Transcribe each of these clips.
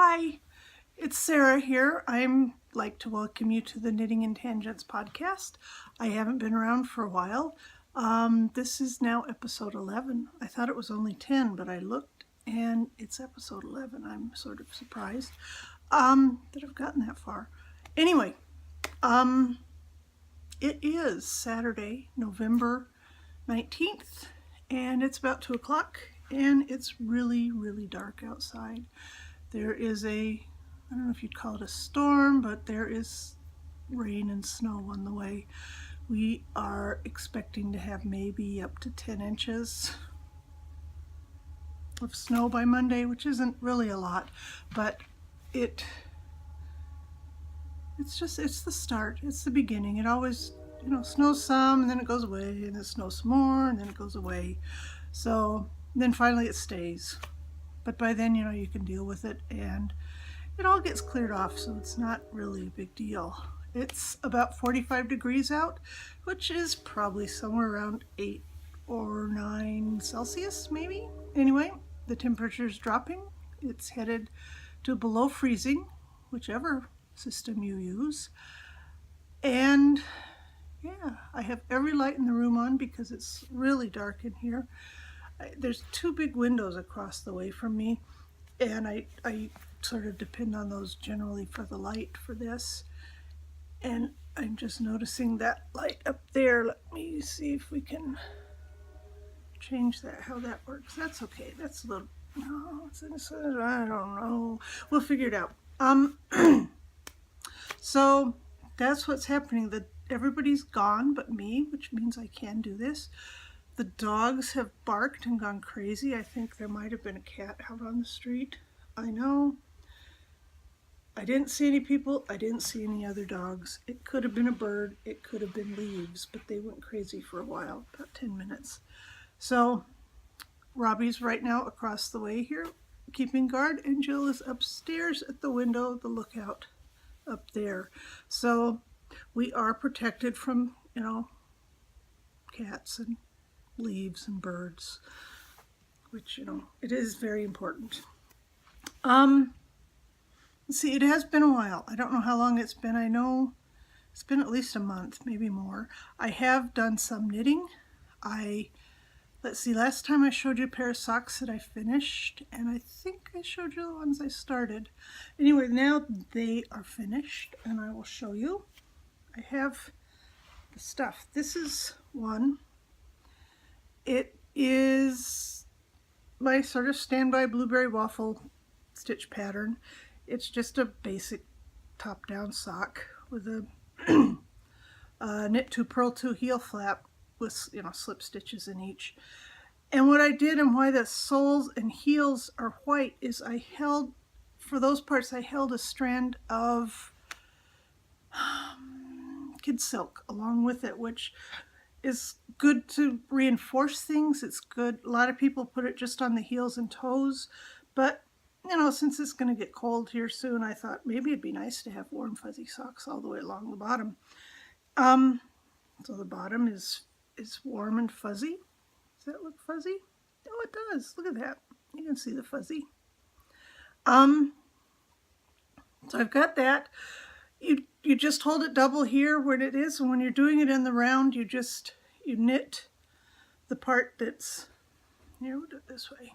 Hi, it's Sarah here. I'm like to welcome you to the Knitting and Tangents podcast. I haven't been around for a while. This is now episode 11. I thought it was only 10, but I looked and it's episode 11. I'm sort of surprised that I've gotten that far. Anyway, it is Saturday, November 19th, and it's about 2 o'clock, and it's really, really dark outside. There is I don't know if you'd call it a storm, but there is rain and snow on the way. We are expecting to have maybe up to 10 inches of snow by Monday, which isn't really a lot, but it's the start. It's the beginning. It always, snows some and then it goes away, and it snows some more and then it goes away. So then finally it stays. But by then, you can deal with it and it all gets cleared off, so it's not really a big deal. It's about 45 degrees out, which is probably somewhere around 8 or 9 Celsius, maybe. Anyway, the temperature's dropping. It's headed to below freezing, whichever system you use. And yeah, I have every light in the room on because it's really dark in here. There's 2 big windows across the way from me, and I sort of depend on those generally for the light for this. And I'm just noticing that light up there. Let me see if we can change that, how that works. That's okay. That's a little, no, I don't know. We'll figure it out. So that's what's happening. Everybody's gone but me, which means I can do this. The dogs have barked and gone crazy. I think there might have been a cat out on the street. I know. I didn't see any people. I didn't see any other dogs. It could have been a bird. It could have been leaves, but they went crazy for a while, about 10 minutes. So Robbie's right now across the way here, keeping guard, and Jill is upstairs at the window, the lookout up there. So we are protected from, cats and leaves and birds, which, it is very important. Let's see, it has been a while. I don't know how long it's been. I know it's been at least a month, maybe more. I have done some knitting. Let's see, last time I showed you a pair of socks that I finished, and I think I showed you the ones I started. Anyway, now they are finished, and I will show you. I have the stuff. This is one. It is my sort of standby blueberry waffle stitch pattern. It's just a basic top-down sock with a knit 2, purl 2 heel flap with slip stitches in each. And what I did, and why the soles and heels are white, is for those parts I held a strand of kid silk along with it, which is good to reinforce things. It's good. A lot of people put it just on the heels and toes, but since it's going to get cold here soon, I thought maybe it'd be nice to have warm fuzzy socks all the way along the bottom. So the bottom is warm and fuzzy. Does that look fuzzy? Oh, it does. Look at that. You can see the fuzzy. So I've got that. You just hold it double here where it is, and when you're doing it in the round, you knit the part that's here. We'll do it this way.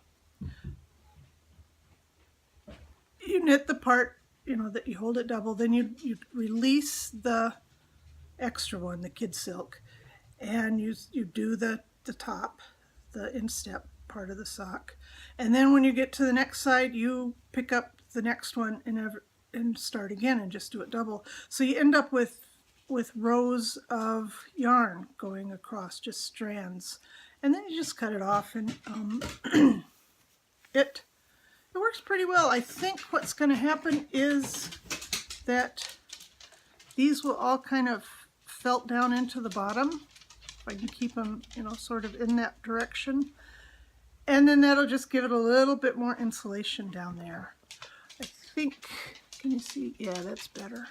You knit the part, that you hold it double, then you release the extra one, the kid silk, and you do the top, the instep part of the sock. And then when you get to the next side, you pick up the next one and start again and just do it double. So you end up with rows of yarn going across, just strands. And then you just cut it off, and it works pretty well. I think what's going to happen is that these will all kind of felt down into the bottom. If I can keep them, sort of in that direction. And then that'll just give it a little bit more insulation down there. I think, can you see? Yeah, that's better.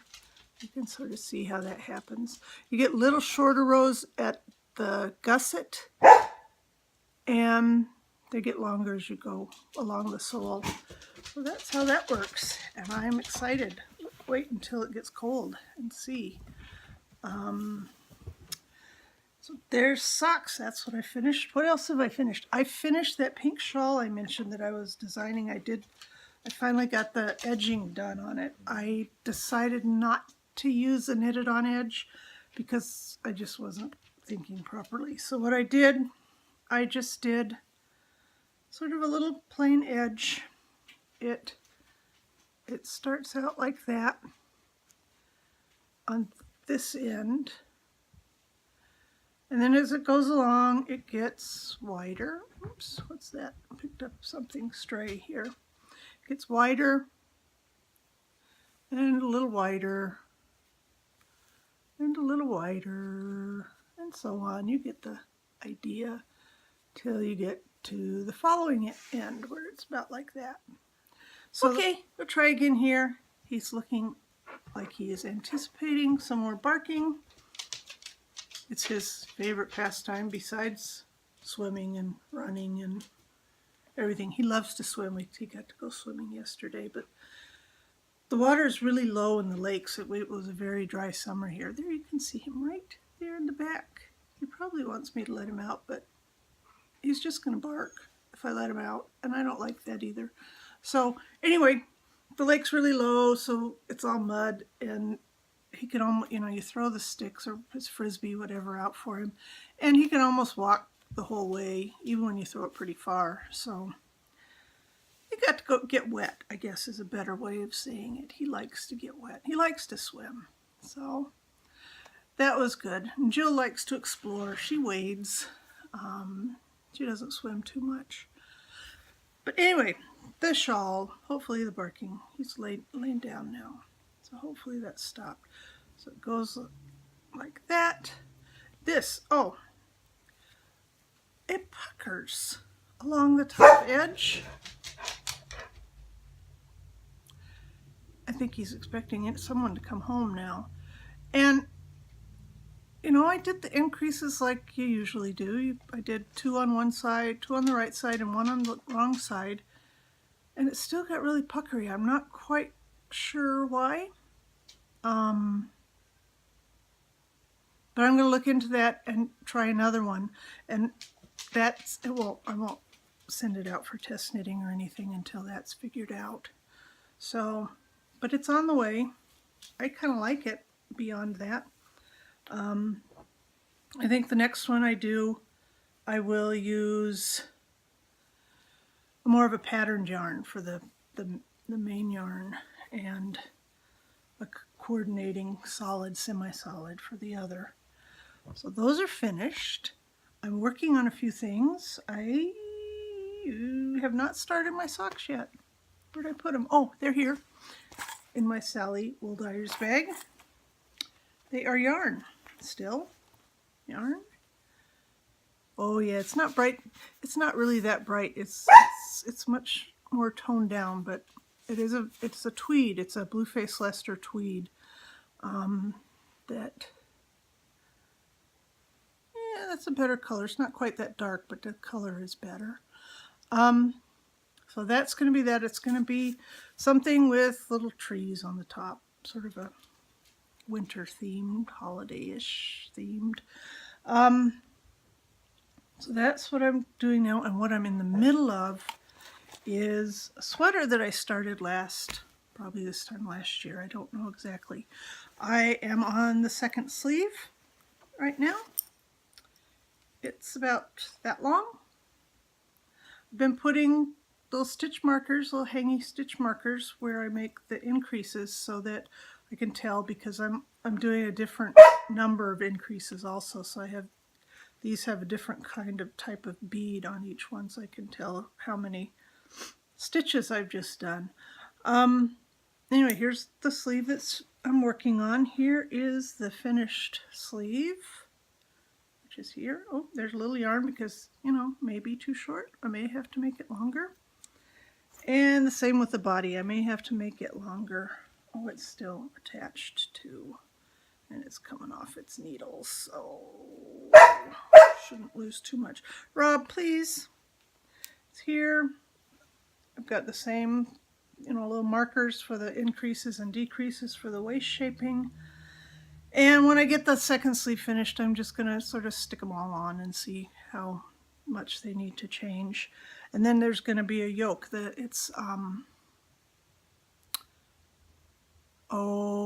You can sort of see how that happens. You get little shorter rows at the gusset, and they get longer as you go along the sole. So that's how that works, and I'm excited. Wait until it gets cold and see. So there's socks. That's what I finished. What else have I finished? I finished that pink shawl I mentioned that I was designing. I finally got the edging done on it. I decided not to use a knitted on edge because I just wasn't thinking properly. So what I did, I just did sort of a little plain edge. It starts out like that on this end, and then as it goes along it gets wider. Oops, what's that? I picked up something stray here. It gets wider and a little wider and a little wider and so on. You get the idea till you get to the following end where it's about like that. So okay, we'll try again here. He's looking like he is anticipating some more barking. It's his favorite pastime besides swimming and running and everything. He loves to swim. He got to go swimming yesterday, but the water is really low in the lakes. It was a very dry summer here. There you can see him right there in the back. He probably wants me to let him out, but he's just going to bark if I let him out, and I don't like that either. So anyway, the lake's really low, so it's all mud, and he can almost, you throw the sticks or his frisbee, whatever, out for him, and he can almost walk the whole way, even when you throw it pretty far. So he got to go get wet, I guess is a better way of saying it. He likes to get wet. He likes to swim. So that was good. And Jill likes to explore. She wades. She doesn't swim too much. But anyway, the shawl, hopefully the barking, he's laying down now. So hopefully that stopped. So it goes like that. It puckers along the top edge. I think he's expecting someone to come home now. And, I did the increases like you usually do. I did 2 on one side, 2 on the right side, and 1 on the wrong side. And it still got really puckery. I'm not quite sure why. But I'm going to look into that and try another one. And I won't send it out for test knitting or anything until that's figured out. So, but it's on the way. I kind of like it beyond that. I think the next one I will use more of a patterned yarn for the main yarn, and a coordinating solid, semi-solid for the other. So those are finished. I'm working on a few things. I have not started my socks yet. Where'd I put them? Oh, they're here in my Sally Wool Dyers bag. They are yarn still. Yarn. Oh yeah, it's not bright. It's not really that bright. It's much more toned down, but it's a tweed. It's a Blueface Leicester tweed. That's a better color. It's not quite that dark, but the color is better. So that's going to be that. It's going to be something with little trees on the top, sort of a winter themed, holiday-ish themed. So that's what I'm doing now, and what I'm in the middle of is a sweater that I started probably this time last year. I don't know exactly. I am on the second sleeve right now. It's about that long. I've been putting little stitch markers, little hangy stitch markers where I make the increases so that I can tell, because I'm doing a different number of increases also. So these have a different type of bead on each one, so I can tell how many stitches I've just done. Anyway, here's the sleeve that I'm working on. Here is the finished sleeve, which is here. Oh, there's a little yarn because, maybe too short. I may have to make it longer. And the same with the body. I may have to make it longer. Oh, it's still attached to, and it's coming off its needles, so shouldn't lose too much. Rob, please. It's here. I've got the same little markers for the increases and decreases for the waist shaping. And when I get the second sleeve finished, I'm just going to sort of stick them all on and see how much they need to change. And then there's going to be a yoke that it's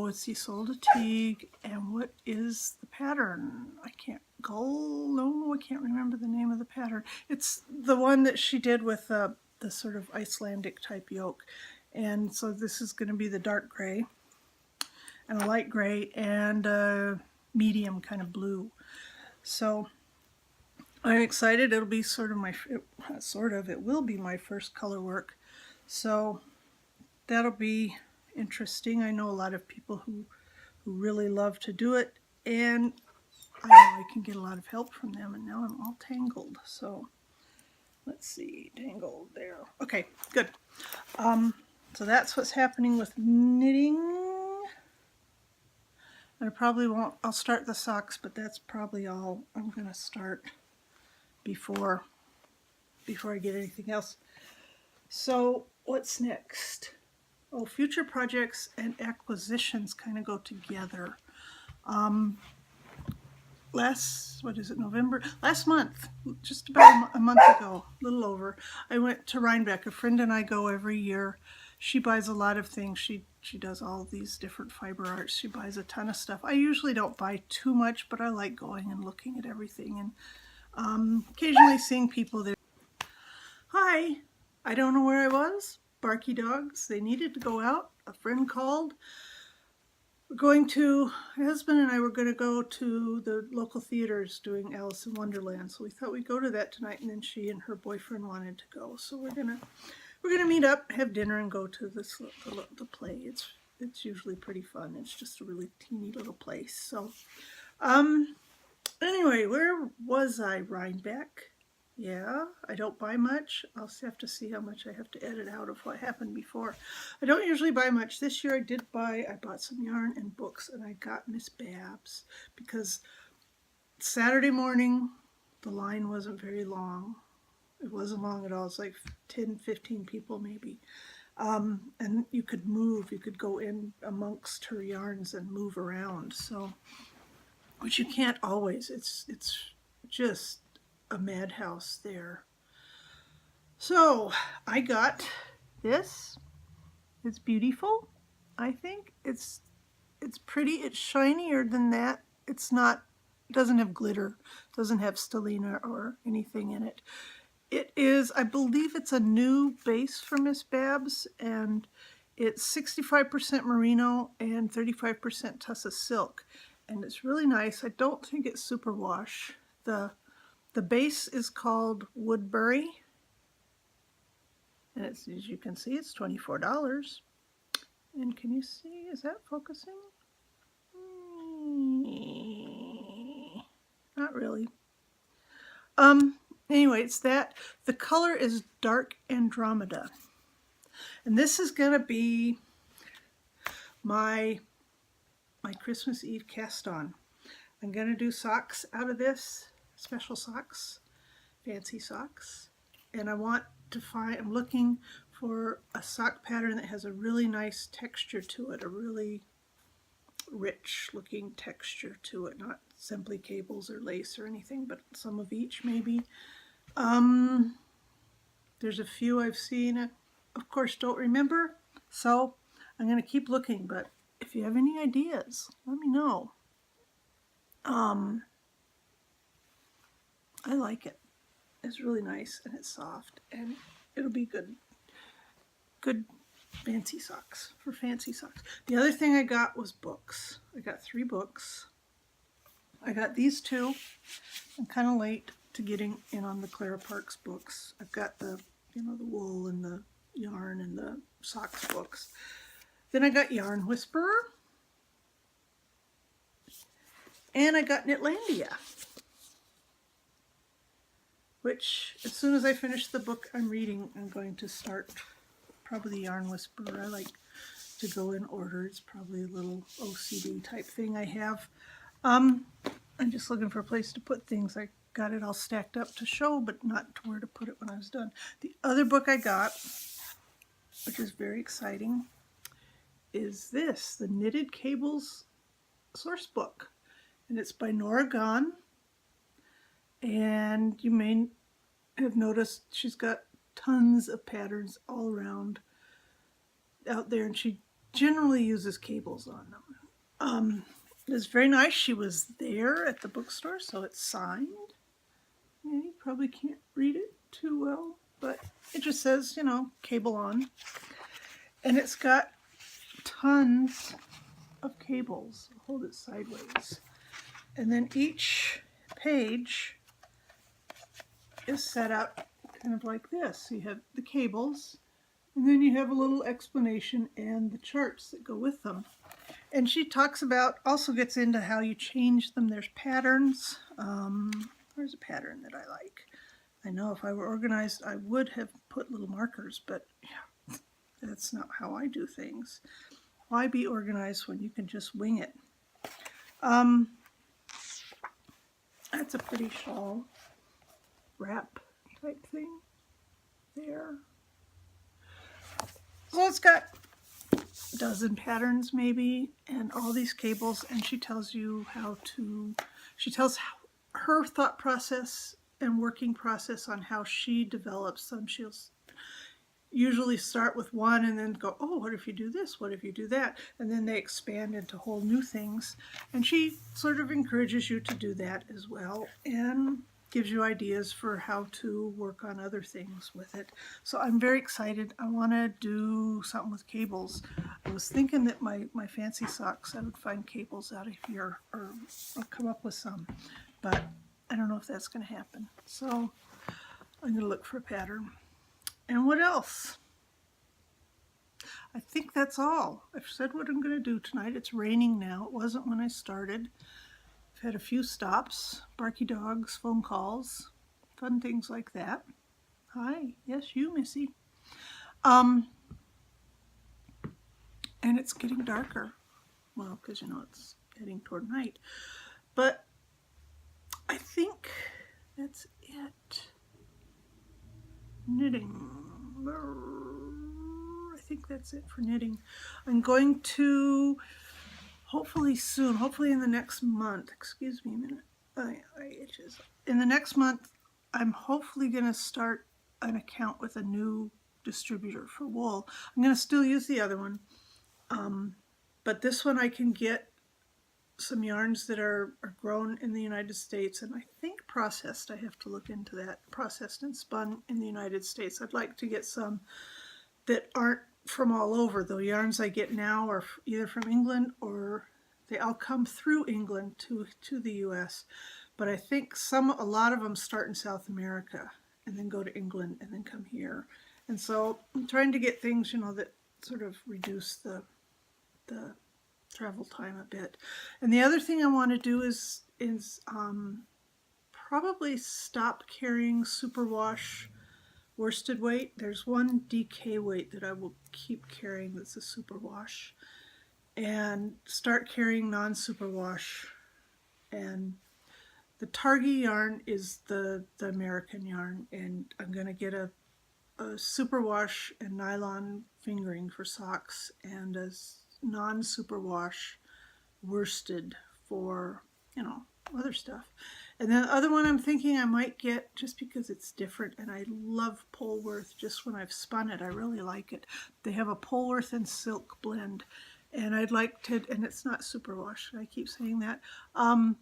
it's Isolde Teague, and what is the pattern? I can't remember the name of the pattern. It's the one that she did with the sort of Icelandic type yoke. And so this is going to be the dark gray and a light gray and a medium kind of blue. So I'm excited. It'll be it will be my first color work. So that'll be interesting. I know a lot of people who really love to do it, and I know I can get a lot of help from them, and now I'm all tangled. So let's see, tangled there. Okay, good. So that's what's happening with knitting. I probably won't, I'll start the socks, but that's probably all I'm going to start before I get anything else. So what's next? Oh, future projects and acquisitions kind of go together. November? Last month, just about a month ago, a little over, I went to Rhinebeck. A friend and I go every year. She buys a lot of things. She does all these different fiber arts. She buys a ton of stuff. I usually don't buy too much, but I like going and looking at everything and occasionally seeing people there. Hi, I don't know where I was. Barky dogs. They needed to go out. A friend called. My husband and I were going to go to the local theaters doing Alice in Wonderland. So we thought we'd go to that tonight, and then she and her boyfriend wanted to go. So we're gonna meet up, have dinner, and go to the play. It's usually pretty fun. It's just a really teeny little place. So anyway, where was I? Rhinebeck. Yeah, I don't buy much. I'll have to see how much I have to edit out of what happened before. I don't usually buy much. This year I bought some yarn and books, and I got Miss Babs because Saturday morning the line wasn't very long. It wasn't long at all. It's like 10, 15 people maybe. And you could go in amongst her yarns and move around. So, which you can't always. It's just a madhouse there. So I got this. It's beautiful. I think it's pretty. It's shinier than that. It doesn't have glitter, doesn't have stellina or anything in it. It is, I believe it's a new base for Miss Babs, and it's 65% merino and 35% tussa silk, and it's really nice. I don't think it's superwash. The base is called Woodbury, and it's, as you can see, it's $24. And can you see, is that focusing? Not really. Anyway, it's that. The color is Dark Andromeda. And this is going to be my Christmas Eve cast on. I'm going to do socks out of this. Special socks, fancy socks, and I'm looking for a sock pattern that has a really nice texture to it, a really rich looking texture to it, not simply cables or lace or anything, but some of each maybe. There's a few I've seen, of course don't remember, so I'm going to keep looking, but if you have any ideas, let me know. I like it. It's really nice, and it's soft, and it'll be good fancy socks, for fancy socks. The other thing I got was books. I got 3 books. I got these 2. I'm kind of late to getting in on the Clara Parks books. I've got the wool and the yarn and the socks books. Then I got Yarn Whisperer, and I got Knitlandia, which, as soon as I finish the book I'm reading, I'm going to start probably the Yarn Whisperer. I like to go in order. It's probably a little OCD type thing I have. I'm just looking for a place to put things. I got it all stacked up to show, but not to where to put it when I was done. The other book I got which is very exciting, is this, the Knitted Cables Source Book. And it's by Nora Gunn. And you may have noticed she's got tons of patterns all around out there, and she generally uses cables on them. It's very nice. She was there at the bookstore, so it's signed. Yeah, you probably can't read it too well, but it just says, cable on. And it's got tons of cables. I'll hold it sideways. And then each page is set up kind of like this. So you have the cables, and then you have a little explanation and the charts that go with them. And she talks about, also gets into how you change them. There's patterns. There's a pattern that I like. I know if I were organized, I would have put little markers, but yeah, that's not how I do things. Why be organized when you can just wing it? That's a pretty shawl wrap type thing there. So it's got a dozen patterns maybe, and all these cables, and she tells you she tells her thought process and working process on how she develops them. She'll usually start with one and then go, oh, what if you do this? What if you do that? And then they expand into whole new things. And she sort of encourages you to do that as well, and gives you ideas for how to work on other things with it. So I'm very excited. I want to do something with cables. I was thinking that my fancy socks, I would find cables out of here, or I'll come up with some, but I don't know if that's going to happen. So I'm going to look for a pattern. And what else? I think that's all. I've said what I'm going to do tonight. It's raining now. It wasn't when I started. I've had a few stops, barky dogs, phone calls, fun things like that. Hi, yes, you, Missy. And it's getting darker. Well, because it's heading toward night. But I think that's it. Knitting. I think that's it for knitting. I'm going to hopefully soon, hopefully in the next month, excuse me a minute, I itches. In the next month, I'm hopefully going to start an account with a new distributor for wool. I'm going to still use the other one, but this one I can get some yarns that are grown in the United States, and I think processed. I have to look into that. Processed and spun in the United States. I'd like to get some that aren't from all over. The yarns I get now are either from England, or they all come through England to the US. But I think a lot of them start in South America and then go to England and then come here. And so I'm trying to get things, that sort of reduce the travel time a bit. And the other thing I want to do is probably stop carrying superwash worsted weight. There's one DK weight that I will keep carrying that's a superwash, and start carrying non-superwash. And the Targhee yarn is the American yarn, and I'm going to get a superwash and nylon fingering for socks, and a non-superwash worsted for, other stuff. And then the other one I'm thinking I might get, just because it's different, and I love Polworth. Just when I've spun it, I really like it. They have a Polworth and silk blend, and I'd like to, and it's not superwash, I keep saying that. So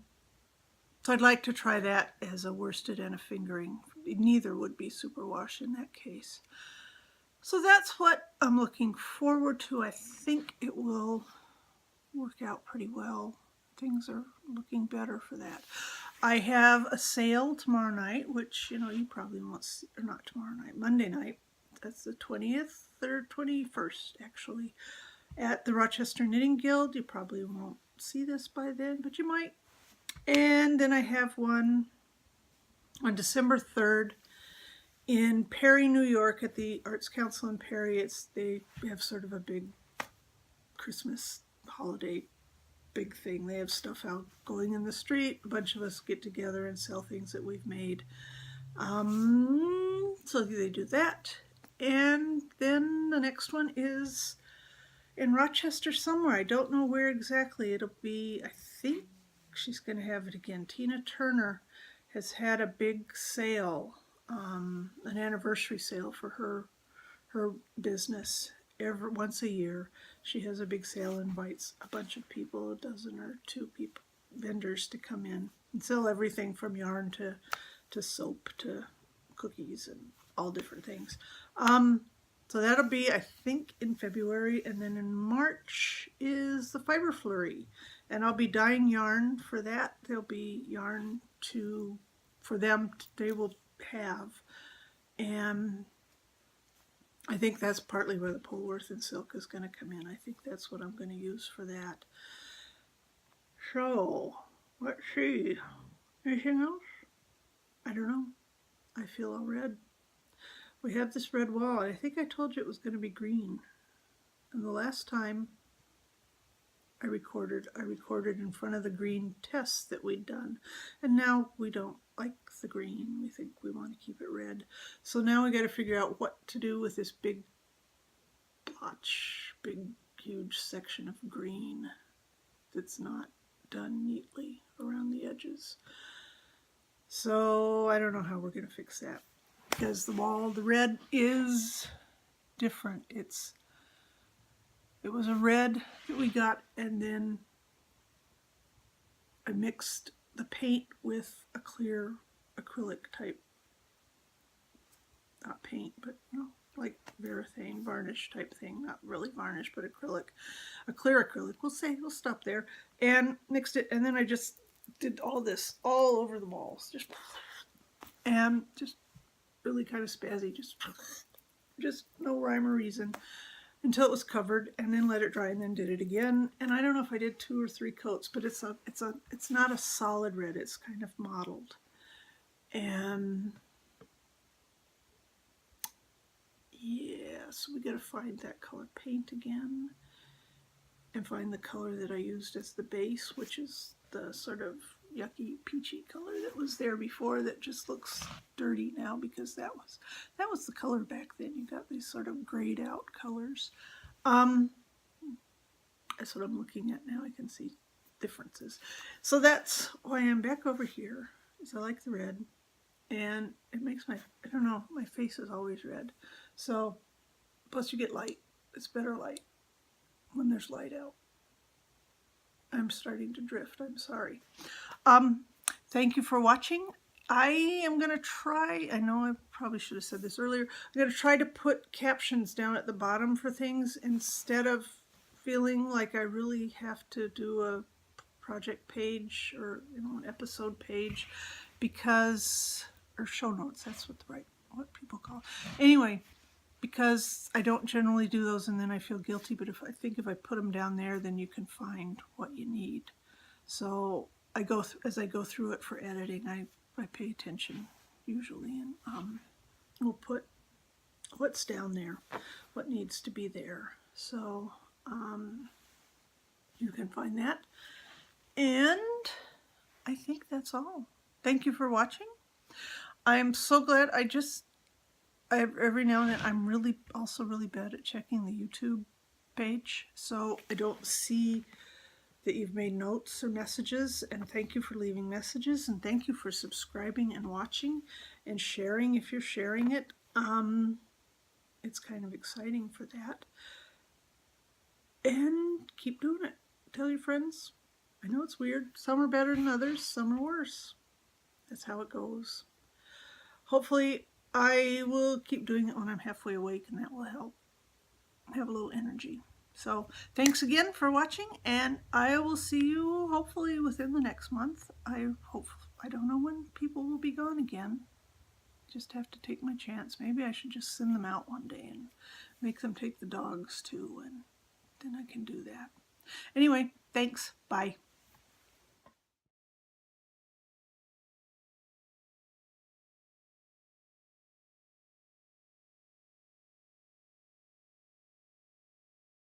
I'd like to try that as a worsted and a fingering. Neither would be superwash in that case. So that's what I'm looking forward to. I think it will work out pretty well. Things are looking better for that. I have a sale tomorrow night, which, you probably won't see, or not tomorrow night, Monday night. That's the 20th or 21st, actually, at the Rochester Knitting Guild. You probably won't see this by then, but you might. And then I have one on December 3rd in Perry, New York, at the Arts Council in Perry. They have sort of a big Christmas holiday big thing. They have stuff out going in the street. A bunch of us get together and sell things that we've made. So they do that. And then the next one is in Rochester somewhere. I don't know where exactly. It'll be, I think she's going to have it again. Tina Turner has had a big sale, an anniversary sale for her business. Once a year, she has a big sale, invites a bunch of people, a dozen or two people, vendors to come in and sell everything from yarn to soap to cookies and all different things. So that'll be, I think, in February, and then in March is the Fiber Flurry, and I'll be dyeing yarn for that. There'll be yarn for them they will have, and I think that's partly where the Polworth and silk is going to come in. I think that's what I'm going to use for that. So, let's see. Anything else? I don't know. I feel all red. We have this red wall. I think I told you it was going to be green. And the last time I recorded in front of the green tests that we'd done. And now we don't like the green. We think we want to keep it red. So now we got to figure out what to do with this big blotch, big, huge section of green that's not done neatly around the edges. So I don't know how we're going to fix that, because the red is different. It was a red that we got, and then I mixed the paint with a clear acrylic type, not paint, but like Varathane varnish type thing, not really varnish, but acrylic, a clear acrylic. We'll stop there, and mixed it, and then I just did all this all over the walls, just really kind of spazzy, just no rhyme or reason, until it was covered, and then let it dry, and then did it again. And I don't know if I did 2 or 3 coats, but it's not a solid red. It's kind of mottled, and yeah, so we got to find that color paint again, and find the color that I used as the base, which is the sort of yucky peachy color that was there before that just looks dirty now, because that was the color back then. You got these sort of grayed out colors. That's what I'm looking at now. I can see differences. So that's why I'm back over here, is I like the red, and it makes I don't know, my face is always red. So plus you get light. It's better light when there's light out. I'm starting to drift. I'm sorry. Thank you for watching. I am going to try, I know I probably should have said this earlier, I'm going to try to put captions down at the bottom for things instead of feeling like I really have to do a project page or an episode page, because, or show notes, that's what people call it. Anyway, because I don't generally do those, and then I feel guilty, but if I put them down there, then you can find what you need. So as I go through it for editing, I pay attention usually, and we'll put what's down there, what needs to be there. So you can find that. And I think that's all. Thank you for watching. I'm so glad. Every now and then, I'm also really bad at checking the YouTube page, so I don't see that you've made notes or messages, and thank you for leaving messages, and thank you for subscribing and watching and sharing if you're sharing it. It's kind of exciting for that. And keep doing it. Tell your friends. I know it's weird. Some are better than others, some are worse. That's how it goes. Hopefully I will keep doing it when I'm halfway awake, and that will help have a little energy. So thanks again for watching, and I will see you hopefully within the next month. I don't know when people will be gone again. Just have to take my chance. Maybe I should just send them out one day and make them take the dogs too, and then I can do that. Anyway, thanks. Bye.